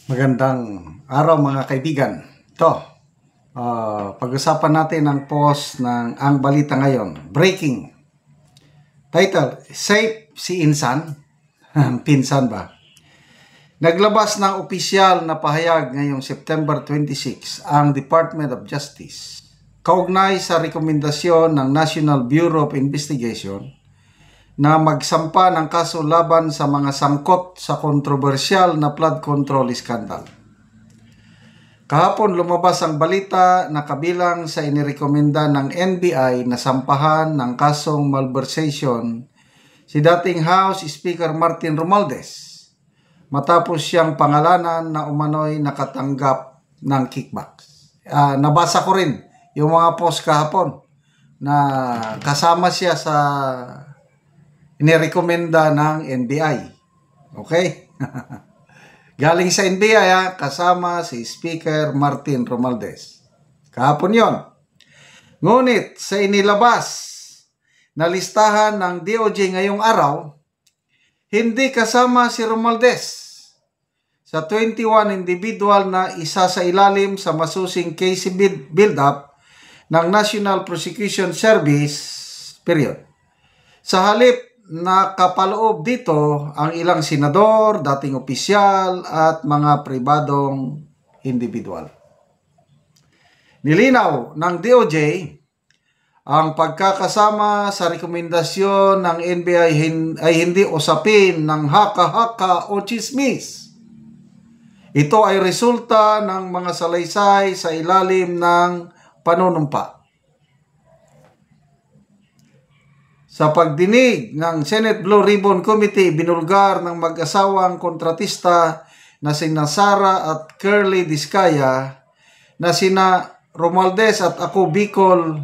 Magandang araw mga kaibigan. Ito, pag-usapan natin ang post ng Ang Balita Ngayon. Breaking. Title, Safe si Insan? Pinsan ba? Naglabas ng opisyal na pahayag ngayong September 26 ang Department of Justice kaugnay sa rekomendasyon ng National Bureau of Investigation na magsampa ng kaso laban sa mga sangkot sa kontrobersyal na flood control scandal. Kahapon lumabas ang balita na kabilang sa inirekomenda ng NBI na sampahan ng kasong malversation si dating House Speaker Martin Romualdez matapos siyang pangalanan na umano'y nakatanggap ng kickbacks. Nabasa ko rin yung mga post kahapon na kasama siya sa inirekomenda ng NBI. Okay? Galing sa NBI, kasama si Speaker Martin Romualdez. Kahapon yon. Ngunit sa inilabas na listahan ng DOJ ngayong araw, hindi kasama si Romualdez sa 21 individual na isa sa ilalim sa masusing case build-up ng National Prosecution Service, period. Sa halip, nakapaloob dito ang ilang senador, dating opisyal at mga pribadong individual. Nilinaw ng DOJ ang pagkakasama sa rekomendasyon ng NBI ay hindi usapin ng haka-haka o chismis. Ito ay resulta ng mga salaysay sa ilalim ng panunumpa. Sa pagdinig ng Senate Blue Ribbon Committee, binulgar ng mag-asawang kontratista na sina Sara at Curly Diskaya na sina Romualdez at ako Bicol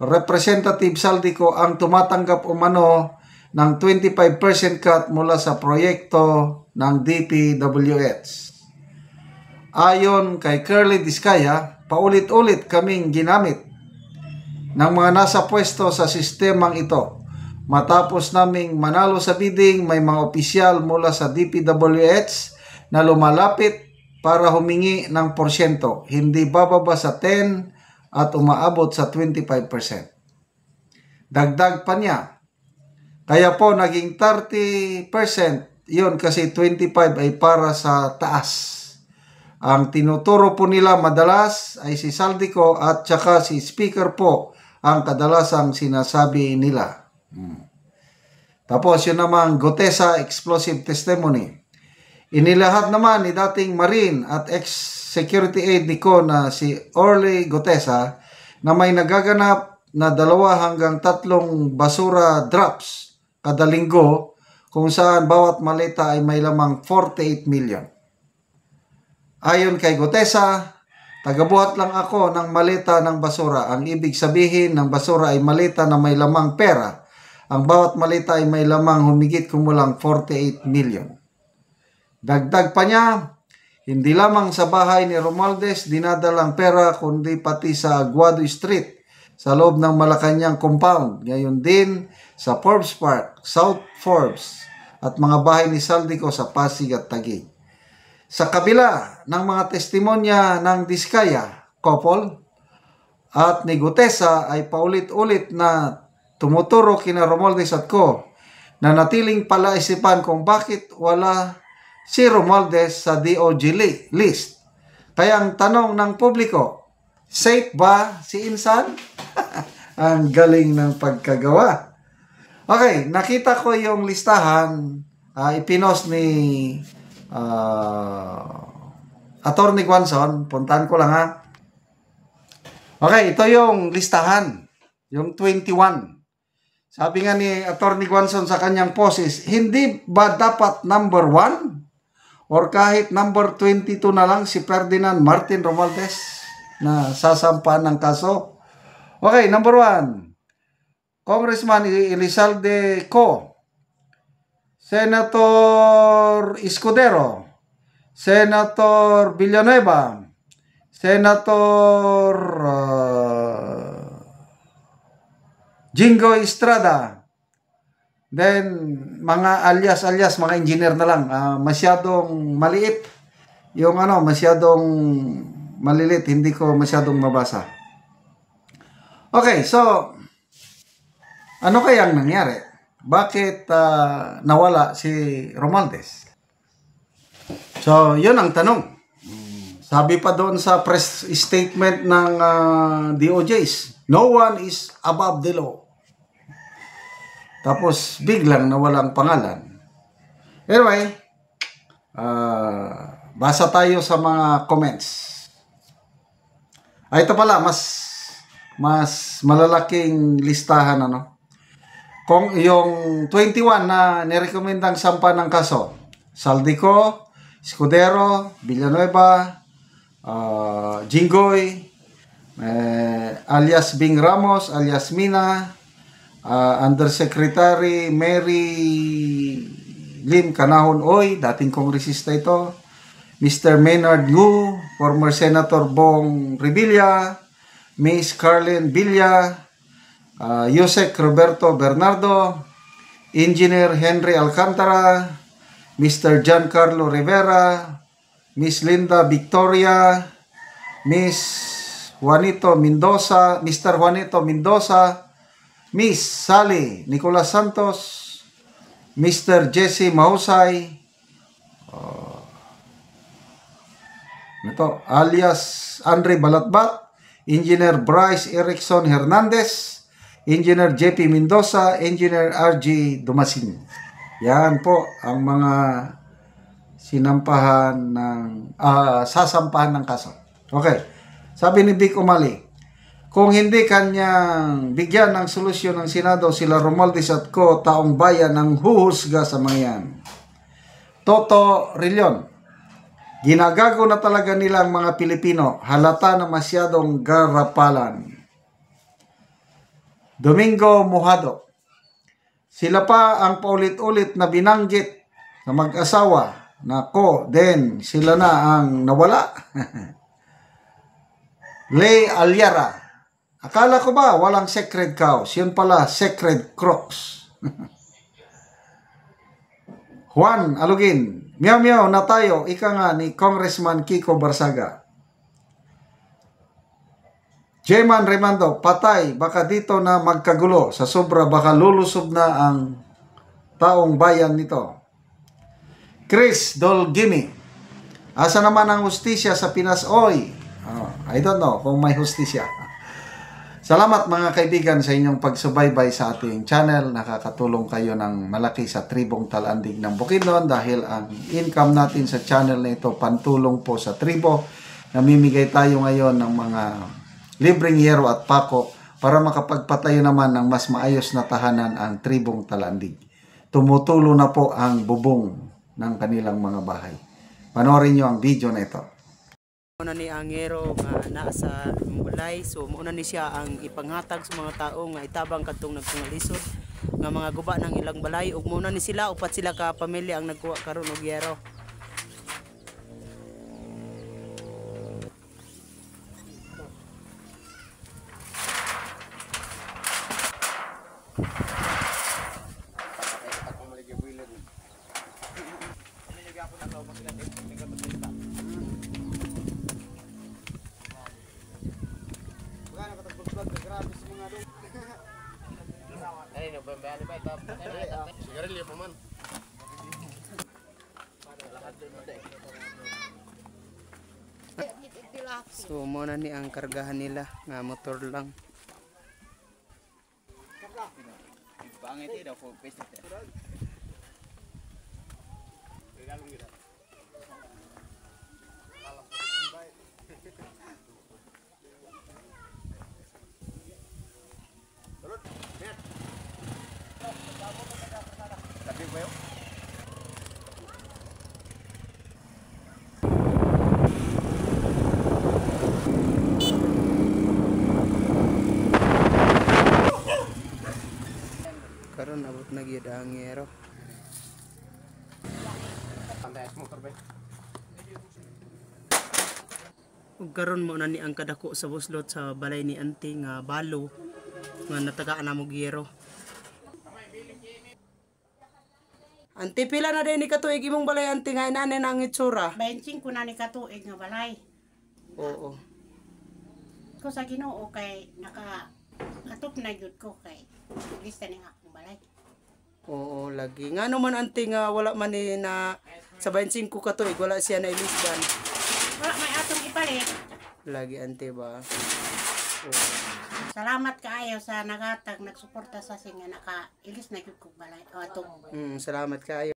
Representative Saldico ang tumatanggap umano ng 25% cut mula sa proyekto ng DPWH. Ayon kay Curly Diskaya, paulit-ulit kaming ginamit ng mga nasa pwesto sa sistemang ito. Matapos naming manalo sa bidding, may mga opisyal mula sa DPWH na lumalapit para humingi ng porsyento, hindi bababa sa 10 at umaabot sa 25%. Dagdag pa niya, kaya po naging 30%, yun kasi 25 ay para sa taas. Ang tinuturo po nila madalas ay si Saldico at saka si Speaker po ang kadalasang sinasabi nila. Tapos yun naman Gutesa explosive testimony. Inilahat naman ni dating Marine at ex-security aide ni Ko na si Orly Gutesa na may nagaganap na 2 hanggang 3 basura drops kada linggo kung saan bawat maleta ay may lamang 48 million. Ayon kay Gutesa, tagabuhat lang ako ng maleta ng basura. Ang ibig sabihin ng basura ay maleta na may lamang pera. Ang bawat maleta ay may lamang humigit kumulang 48 million. Dagdag pa niya, hindi lamang sa bahay ni Romualdez dinadalang pera kundi pati sa Aguado Street sa loob ng Malacanang compound. Ngayon din sa Forbes Park, South Forbes at mga bahay ni Saldico sa Pasig at Taguig. Sa kabila ng mga testimonya ng Diskaya, couple, at ni Gutesa ay paulit-ulit na tumuturo kina Romualdez at Ko na natiling palaisipan kung bakit wala si Romualdez sa DOJ list. Kaya ang tanong ng publiko, safe ba si Insan? Ang galing ng pagkagawa. Okay, nakita ko yung listahan, ipinost ni Attorney Guanzon. Puntahan ko lang ha. Okay, ito yung listahan, yung 21. Sabi nga ni Attorney Guanzon sa kanyang post is, hindi ba dapat number 1 or kahit number 22 na lang si Ferdinand Martin Romualdez na sasampahan ng kaso? Okay, number 1, Congressman Elizalde Co, Senator Escudero, Senator Villanueva, Senator Jingo Estrada, then mga alias-alias, mga engineer na lang, masyadong maliit yung ano, masyadong malilit, hindi ko masyadong mabasa. Okay, so ano kayang nangyari? Bakit nawala si Romualdez? So, yun ang tanong. Sabi pa doon sa press statement ng DOJs, no one is above the law. Tapos, biglang nawalang pangalan. Anyway, basa tayo sa mga comments. Ito pala, mas malalaking listahan, ano? Kung yung 21 na nirekomendang sampa ng kaso, Saldico, Escudero, Villanueva, Jinggoy, alias Bing Ramos, alias Mina, Undersecretary Mary Lim Canahon Oy, dating kongresista ito, Mr. Maynard Ngu, former Senator Bong Revilla, Miss Carlin Villa, Yusek Roberto Bernardo, Engineer Henry Alcantara, Mr. Giancarlo Rivera, Miss Linda Victoria, Miss Juanito Mendoza, Mr. Juanito Mendoza, Miss Sally Nicolas Santos, Mr. Jesse Mahusay, alias Andre Balatbat, Engineer Bryce Erickson Hernandez, Engineer JP Mendoza, Engineer RG Dumasin. Yan po ang mga sinampahan ng sasampahan ng kaso. Okay. Sabi ni Vic Umali, kung hindi kanyang bigyan ng solusyon ng Senado sila Romualdez at Co, taong bayan ang huhusga sa mga yan. Toto Rillion, ginagago na talaga nila ang mga Pilipino, halata na masyadong garapalan. Domingo Mojado, sila pa ang paulit-ulit na binanggit na mag-asawa. Nako, then sila na ang nawala. Lay Alyara, akala ko ba walang sacred cows? Yun pala, sacred crocs. Juan Alugin, miyaw na tayo, ika nga ni Congressman Kiko Barsaga. Jeman Remando, patay, baka dito na magkagulo. Sa sobra, baka lulusob na ang taong bayan nito. Chris Dolgimi, asa naman ang hustisya sa Pinas? Oy, I don't know kung may hustisya. Salamat mga kaibigan sa inyong pagsubaybay sa ating channel. Nakakatulong kayo ng malaki sa tribong Talandig ng Bukidnon dahil ang income natin sa channel na ito pantulong po sa tribo. Namimigay tayo ngayon ng mga libreng yero at pako para makapagpatayo naman ng mas maayos na tahanan ang tribong Talandig. Tumutulo na po ang bubong ng kanilang mga bahay. Panoorin nyo ang video na ito. Muna ni ang yero nga nasa balay, so muna ni siya ang ipanghatag sa mga tao nga itabang kadtong nagpangalisod nga mga guba ng ilang balay ug muna ni sila upat sila ka pamilya ang nagkuha karon og yero. So muna ni ang kargahan nila nga motor lang. Karon abot na gyud ang yero. Ug karon mo na ni ang kadako sa buslot sa balay ni Auntie nga balo nga natagaan na mo yero. Ante, pila na din ni katuig imong balay, ante, nga inane na ang itsura? 25 na ni katuig nga balay. Oo. Ko sa Ginoo kay atop na gyud ko kay lista ni akong balay. Oo, lagi. Nga naman, ante, nga wala man ni na sa 25 katuig, wala siya na ilisdan. Wala may atong ipalit. Lagi, ante ba? Salamat kaayo sa nagatag nagsuporta sa singa naka ilis na gyud ko balay. O atong Salamat kayo.